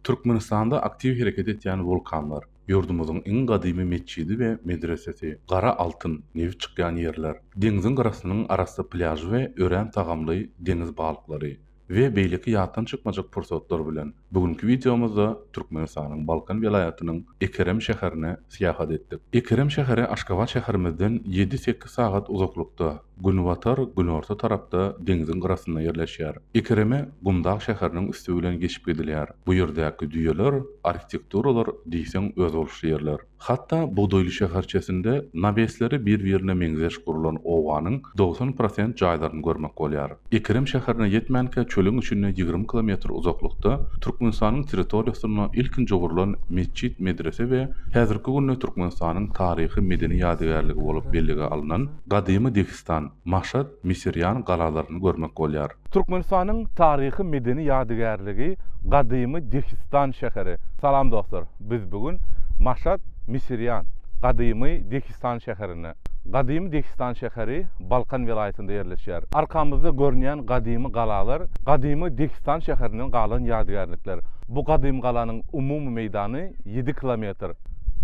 Türkmenistanda aktiv hereket etýän volkanlar, ýurdumyzyň iň gadymy meçidi we medresesi, Gara Altyn newi çykýan ýerler, deňiziň garasynyň arasy pляжy we örän tagamly deňiz balyklary we beýleki ýatan çykmajak pursatlar bilen bugünkü videomuzda Türkmenistanyň Balkan welaýatynyň Ekerem şäherine syýahat etdik. Ekerem şäheri Aşgabat şäherimizden 7-8 sagat uzaklykda, günbatar günorta tarapda deňiziň garasynda ýerleşýär. Ekereme Gumdaq şäheriniň üstü bilen geçip gidilýär. Bu ýerdäki düýeler, arhitekturalar diýseň öz bolşy ýerler. Hatda Budoýly şäherçesinde nabesleri bir-birine meňzeş gurulan owanyň 90% jaýlaryny görmek bolýar. Ekerem şäherine ýetmänkä çölüň üçine 20 km uzaklykda Türkmenistanyň territoriýasyna ilkinji gurulan meçit, medrese we häzirki günde Türkmenistanyň taryhy medeni ýadygärligi bolup bellige alynan gadymy Degistan, Maşhad, Misiryan galalaryny görmek bolýar. Türkmenistanyň taryhy medeni ýadygärligi gadymy Degistan şäheri. Salam dostlar, biz bugün Maşhad, Misiryan, gadymy Degistan şäherine. Gadymy Degistan şäheri Balkan welaýatynda ýerleşýär. Arkamyzda görnýän gadymy galalar, gadymy Degistan şäheriniň galan ýadygärlikler. Bu gadymy galanyň umumy meýdany 7 kilometr.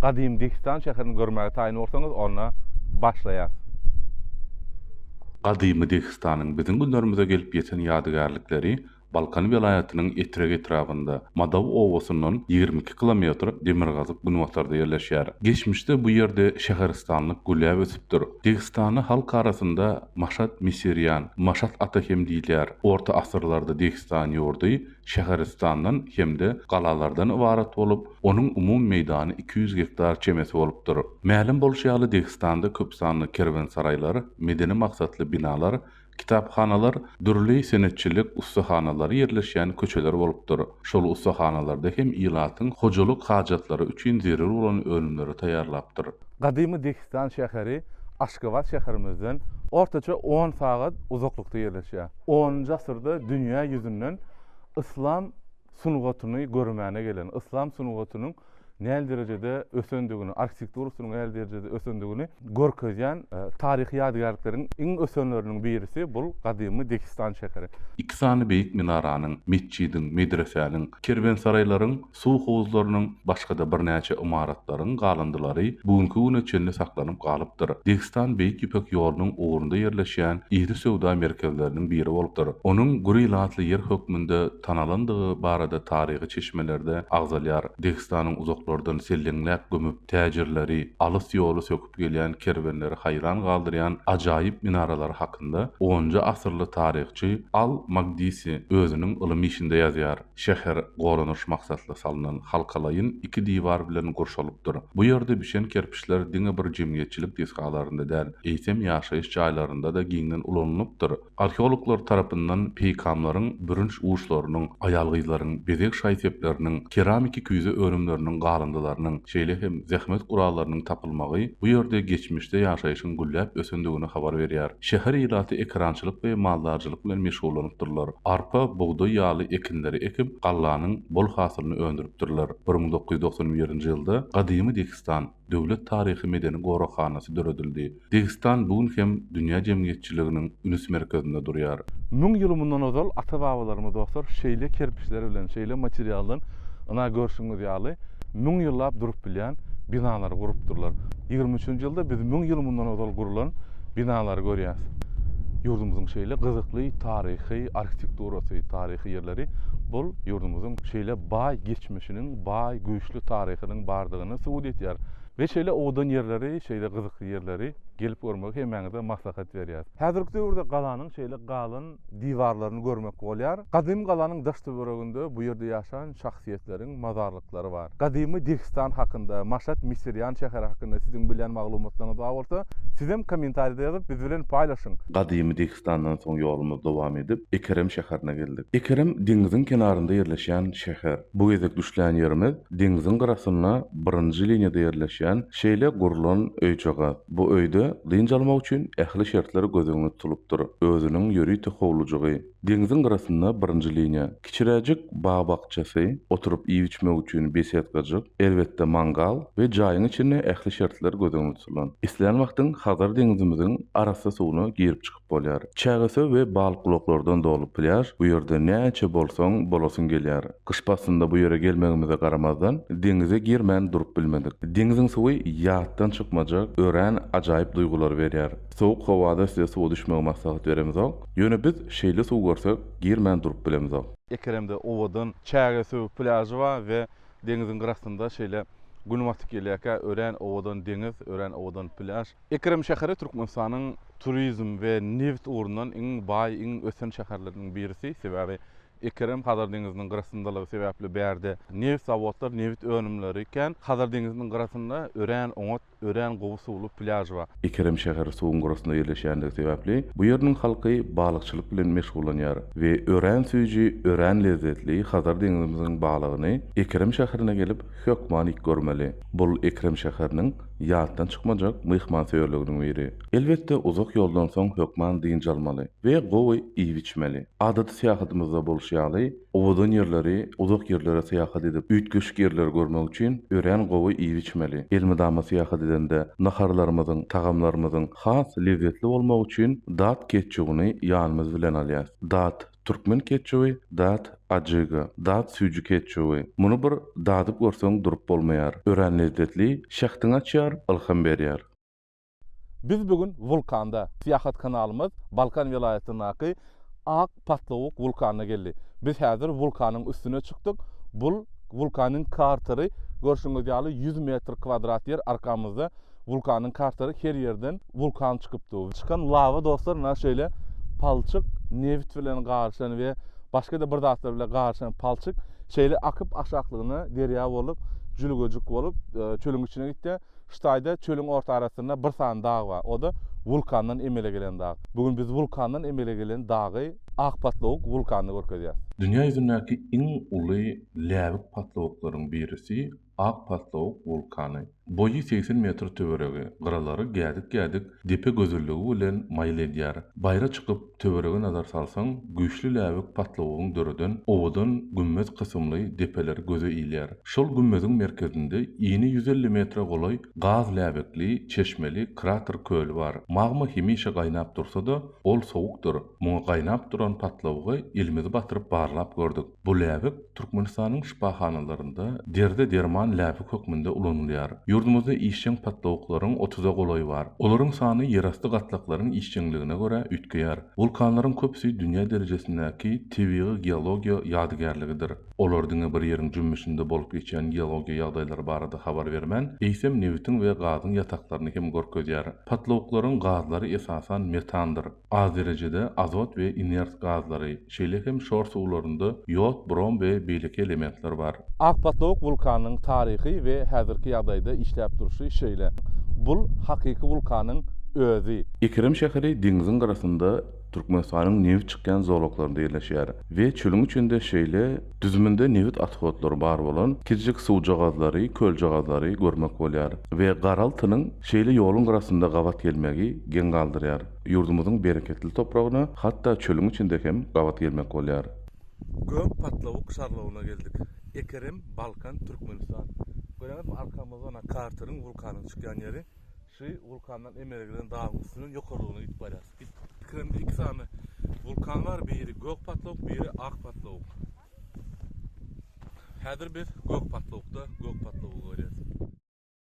Gadymy Degistan şäherini görmäge taýin bolsaňyz, ona başlaýar. Gadymy Degistanyň biziň günlerimize gelip ýeten ýadygärlikleri Balkan welaýatynyň etreg etrafynda Madaw owasynyň 22 km Demirgazyk günbatarda ýerleşýär. Geçmişde bu ýerde Şäheristanyk güläp ösüpdir. Degistany halk arasynda Maşhad, Misiryan, Maşhad ata hem diýilýär. Orta asyrlarda Degistan ýurdy Şäheristandan hemde galalardan ibarat bolup, onuň umumy meýdany 200 hektar çemesi bolupdyr. Mälim bolşýaly Degistanda köp sanly kerwensaraylar, medeni maksatly binalar, kitapxanalar, dürli senetçilik ustahanalary ýerleşýän köçeler bolupdyr. Şol ustahanalarda hem ýylatyň hojalyk hajatlary üçin zerur bolan ölümleri taýýarlapdyr. Gadymy Degistan şäheri Aşgabat şäherimizden ortaça 10 sagat uzaklykda ýerleşýär. 10-njy asyrda dünýä ýüzünden islam sunugatyny görmäne gelen, islam sunugatynyň näme derejede ösendigini, arhitekturasynyň näme derejede ösendigini görkezýän taryhy ýadygärlikleriň iň ösenleriniň birisi bul gadymy Degistan şäheri. İki sany beýik minaranyň, meçidiň, medreseniň, kerwensaraylaryň, suw howuzlarynyň, başga-da birnäçe imaratlaryň galandylary bugünkü güne çenli saklanyp galypdyr. Degistan beýik ipek ýolunyň ugrunda ýerleşýän iri sowda merkezleriniň biri bolupdyr. Onuň gurilatly ýer hökmünde tanalandygy barada taryhy çeşmelerde agzalýar. Degistanyň uzaklardan sellenläp gömüp täjirleri, alys ýoly söküp gelýän kerwenleri haýran galdyrýan ajaýyp minaralar hakynda 10-njy asyrly taryhçy Al-Magdisi özüniň ilim işinde ýazýar. Şäher gorunuş maksatly salynan halkalayyn 2 diýwar bilen gurşalypdyr. Bu ýerde bişen kerpiçler diňe bir jemgyýetçilik desgalarynda däl, eýsem ýaşaýyş jaýlarynda da giňden ulanypdyr. Arheologlar tarapyndan peýkamlaryň bürünç uçlarynyň, aýalgylaryň, bezek şaýsepleriniň, keramiki küýze örümleriniň galandylarynyň, şeýle hem zähmet guralarynyň tapylmagy bu ýerde geçmişde ýaşaýyşyň gülläp ösendigini habar berýär. Şäher ýylaty ekrançylyk we maldarçylyk bilen meşgullanýarlar. Arpa, buğday ýaly ekinleri ekip gallanyň bol hasylyny öndüripdirler. 1991-nji ýylda gadymy Degistan döwlet taryhy medeni gorakhanasy döredildi. Degistan bugün hem dünýä jemgyýetçiliginiň ünüs merkezinde durýar. 1000 ýyl mundan ozal ata-babalarymyz dostlar şeýle kerpiçler bilen, şeýle materialdan ana görşüňiz ýaly 1000 ýyllap durup bilýän binalar gurupdyrlar. 23-nji ýylda biz 1000 ýyl mundan ozal gurulan binalary görýäs. Ýurdumyzyň şeýle gyzykly taryhy, arhitekturasy, taryhy ýerleri bul ýurdumyzyň şeýle baý geçmişiniň, baý güýçlü taryhynyň bardygyny subut etýär. Ve şeýle odan ýerleri, şeýle gyzykly ýerleri gelip görmek hemeňize maslahat berýär. Häzirki döwürde galanyň şeýle galan diwarlaryny görmek bolýar. Gadym galanyň daş töwereginde bu ýerde ýaşaýan şahsiýetleriň mazarlyklary bar. Gadymy Degistan hakynda, Maşhad, Misiryan şäheri hakynda siziň bilen maglumatlaryňyz bolsa, siz hem kommentarda ýazyp biz bilen paýlaşyň. Gadymy Degistandan soň ýolumyz dowam edip Ekerem şäherine geldik. Ekerem deňiziň kenarynda ýerleşýän şäher. Bu gezek düşlän ýerimiz deňiziň garasyna 1-nji liniýada ýerleşýän şeýle gurulan öýçaga. Bu öýde dynjalmak üçin ähli şertleri gözüňe tutulupdyr. Özüniň ýöri töhowlujugy, Deniziň gyrasynda birinji liniýa, kiçiräjik bağ bakçasy, oturup iýip içmek üçin besetgadyk, elbetde mangal we jaýyň içine ähli şertler gözeňde tutulan. Isleýän wagtyň Hazar dengizimiziň arasy suwuny girip çykyp bolýar. Çägese we balyklyklardan dolup pляж bu ýerde näçe bolsaň bolasyň gelýär. Kış passynda bu ýere gelmegimize garamazdan dengize girmän durup bilmedik. Dengiziň suwy ýatdan çykmajak, ören ajaýyp duýgular berýär. Soğuk howada size suwa düşmegi maslahat beremizok. Ýöne biz şeýle suw görsek girmän durup bilemizok. Ekremde owadan çägesi pляжy bar we dengiziň gyrasynda şeýle günwatyk gelýärkä ören owadan deniz, ören owadan pляж. Ekrem şäheri Türkmenistanyň turizm we neft urundan iň baý, iň ösen şäherleriniň birisi. Sebäbi Ekrem Hazar dengiziniň gyrasyndalygy sebäpli bärde neft zawodlar, neft önümleri iken Hazar dengiziniň gyrasynda ören oňat, ören gowy suwly pляж bar. Ekrem şäheri suwuň gyrasynda ýerleşýändigi sebäpli bu ýerniň halky balykçylyk bilen meşgullanýar we ören süýji, ören lezzetli Hazar dengizimiziň balygyny Ekrem şäherine gelip hökmanlyk görmeli. Bul Ekrem şäheriniň ýatdan çykmajak myhman söýerliginiň biri. Elbetde uzak ýoldan soň hökman diňji almaly we gowy iýip içmeli. Adaty seýahatymyzda bolşýaly, owadan ýerleri, uzak ýerlere seýahat edip, üýtgeşik ýerler görmek üçin ören gowy iýip içmeli. Elmydama seýahat edende naharlarymyzyň, tagamlarymyzyň has lezzetli bolmak üçin dat ketçugini ýanymyz bilen alýar. Dat Türkmen ketçugy, dat ajygy, dat süýji ketçugy. Muny bir dadyp görseň durup bolmaýar. Ören lezzetli, şahtyň açýar, ilham berýär. Biz bugün vulkanda, seýahat kanalymyz Balkan vilayatynyňky Ak Patlawuk vulkanyna geldi. Biz häzir vulkanyň üstüne çykdyk. Bul vulkanyň kartery görşüňiz ýaly 100 metr kvadrat yer arkamyzda vulkanyň kartery her ýerden vulkan çykypdy. Çykan lava dostlar na şeýle palçyk neft bilen garşan we başga da bir zatlar bilen garşan palçyk şeýle akyp aşaklygyny derýa bolup, jülgöjük bolup çölüň içine gitdi. Ştaýda çölüň orta arasynda bir san dağ bar. O da vulkandan emele gelen dağ. Bugün biz vulkandan emele gelen dağı Ak Patlawuk vulkanyny görkezýär. Dünya ýüzündäki iň uly läwik patlawuklaryň birisi Ak Patlawuk vulkany. Boyu 80 metr töweregi, gyralary gädik-gädik depe gözelligi bilen maýladýar. Bayra çykyp töwerege nazar salsaň, güýçli läwik patlawugyň döreden owadan gümmez kysymly depeler göze iýilýär. Şol gümmezin merkezinde ýeni 150 metre golay gaz läwikli, çeşmeli krater köl bar. Magma hemişe gaýnap dursa da, ol sowukdur. Muňa gaýnap duran patlawygy elimizi batyryp barlap gördük. Bu läwik Türkmenistanyň şipahanalaryna derde derman läwik hökmünde ulanylýar. Yurdumuzda işçiň patlawyklaryň 30-a golaý bar. Olaryň sany ýerasty gatlaklaryň işçiňligine görä ütkeýär. Vulkanlaryň köpüsi dünýä derejesindäki tabiiy geologiýa ýadygärligidir. Olardyň bir ýeriň jümmüşinde bolup geçen geologiýa ýagdaýlary barada habar bermän, eýsem neftiň we gazyň ýataklaryny hem görkezýär. Patlawyklaryň gazlary esasan metandyr. Az derejede azot we inert gazlary, şeýle hem şor suwlarynda ýod, brom we beýleki elementler bar. Ak Patlawuk vulkanynyň taryhy we häzirki ýagdaýda işläp duruşy şeýle. Bul hakyky vulkanyň özü. Ekrem şäheri dengiziň garasynda Türkmenistanyň neft çykýan zolaklarynda ýerleşýär we çölüň içinde şeýle düzüminde neft athotlary bar bolan kiçik suw jagazlary, köl jagazlary görmek bolýar we garaltynyň şeýle ýoluň garasynda gawat gelmegi gen galdyrýar. Ýurdumyzyň bereketli topragyna hatda çölüň içinde hem gawat gelmek bolýar. Gök Patlawuk şarlawyna geldik. Ekrem, Balkan, Türkmenistan. Göreňiz arkamyzda karteryň vulkanyň çykýan ýeri. Şu vulkandan emele gelen dağın üstünün yokarlığına gidip barýar. Ekremde iki tane vulkan var, biri Gök Patlawuk, biri Ak Patlawuk. Häzir biz Gök Patlawukda Gök Patlawugy görýäris.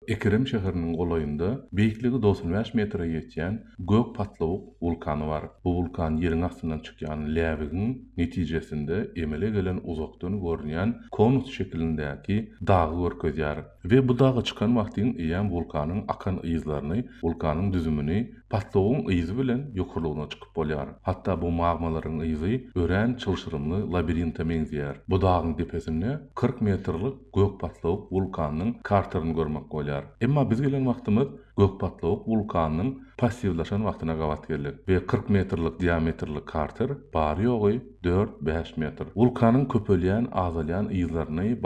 Ekrem şäheriniň golaýynda beýikligi 95 metre ýetýän Gök Patlawuk vulkany bar. Bu vulkan ýeriň astyndan çykýan läwigiň netijesinde emele gelen uzakdan görünýän konus şeklindäki dagy görkezýär. We bu dağa çykan wagtyň eýen vulkanyň akan ýyzlaryny, vulkanyň düzümini patlawyň ýyzy bilen ýokurlygyna çykyp bolýar. Hatda bu magmalaryň ýyzy ören çylşyrymly labirinte meňzeýär. Bu dağyň tepesinde 40 metrlik Gök Patlawuk vulkanynyň karteryny görmek bolýar. Emma biz gelen wagtymyz Gök Patlawuk vulkanynyň passivlaşan wagtyna gawat geldik. We 40 metrlik diametrlik karter bary ýogy 4-5 metr. Vulkanyň köpelýän, azalýan ýyzlaryny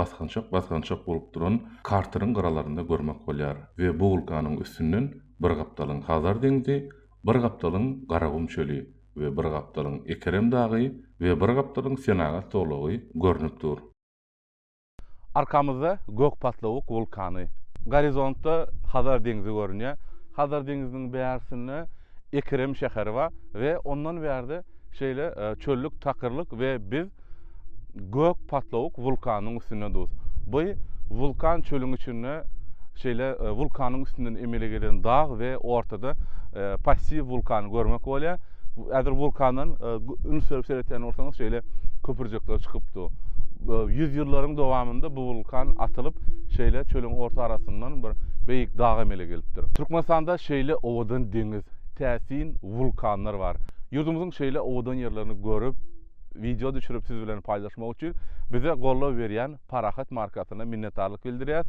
basgançak bolup duran karteryň garalarynda görmek bolýar. We bu vulkanyň üstünden bir gapdalyň Hazar deňzi, bir gapdalyň Garagum çöli we bir gapdalyň Ekrem dagy we bir gapdaryň senaga toglugy görnüp dur. Arkamızda gök patlawuk vulkany. Gorizontda Hazar deňizi görünýär. Hazar deňiziniň bärsinde Ekrem şäheri bar we ondan bärde şeýle çöllük, takyrlyk we biz gök patlawuk vulkanyň üstünde dur. Bu vulkan çölüň içinde şeýle vulkanyň üstünden emele gelen dağ we ortada passiv vulkan görmek bolýar. Äder vulkanyň ünsürüp seretýän ortaňyz şeýle köpürjekler çykypdy. 100 ýyllaryň dowamında bu vulkan atylyp şeýle çölüň orta arasyndan bir beýik dağ emele gelipdir. Türkmenistanda şeýle owadan deňiz, täsin vulkanlar bar. Ýurdumyzyň şeýle owadan ýerlerini görüp, video düşürüp siz bilen paýlaşmak üçin bize gollap berýän Parahat markasyna minnetdarlyk bildirýäs.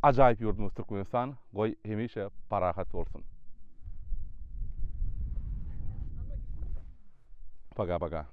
Ajaýyp ýurdumyz Türkmenistan, goý hemişe parahat bolsun. Paga paga.